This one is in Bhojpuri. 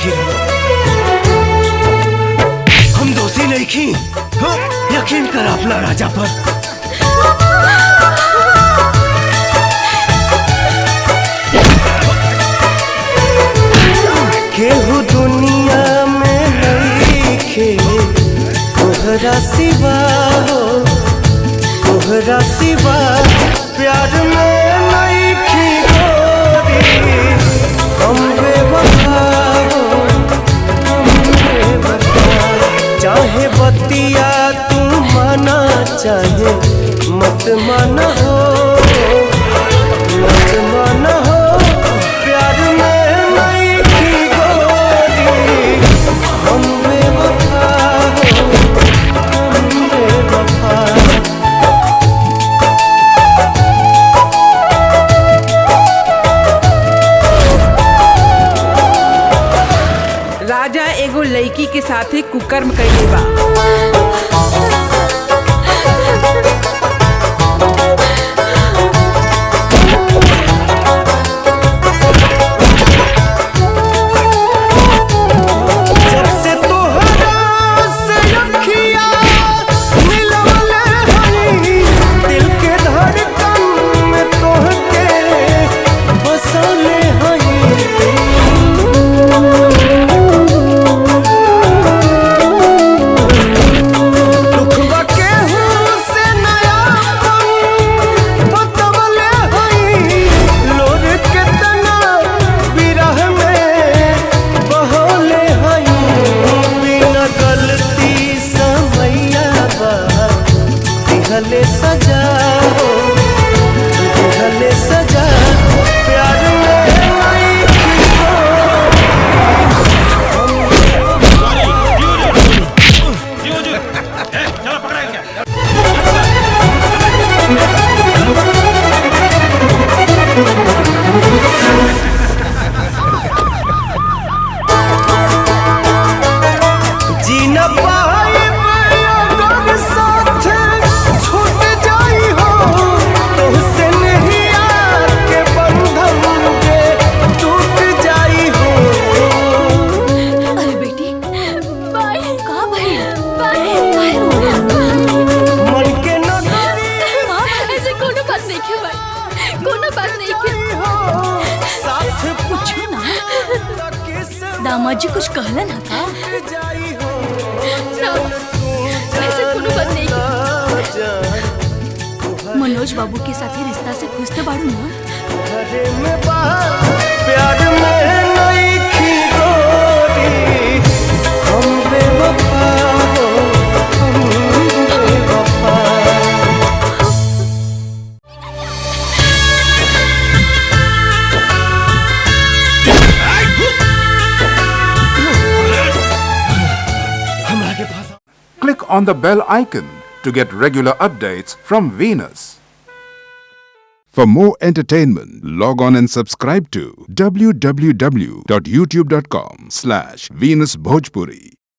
सखी हम दोषी नहीं खी। यकीन कर अपना राजा पर। केहू दुनिया में नहीं खे तोहरा सिवा हो, तोहरा सिवा प्यार में नहीं खी गोरी। हम बेवफा हो, हम बेवफा। चाहे बतिया तू माना, चाहे मत माना हो, मत माना हो। प्यार में नहीं खी गोरी। हम बेवफा हो, हम बेवफा। राजा एगो लड़की के साथे कुकर्म कइले बा। दिहले सजा हो, दिहले सजा। प्यार में नहीं खी जीना पाए दामाद जी कुछ कहला ना था। ऐसे कोनो बात नहीं की। मनोज बाबू के साथ रिश्ता से खुश तो बाड़ू ना। प्यार में नहीं खी गोरी। हम बेवफा हो, हम बेवफा। Click on the bell icon to get regular updates from Venus. For more entertainment, log on and subscribe to www.youtube.com/VenusBhojpuri.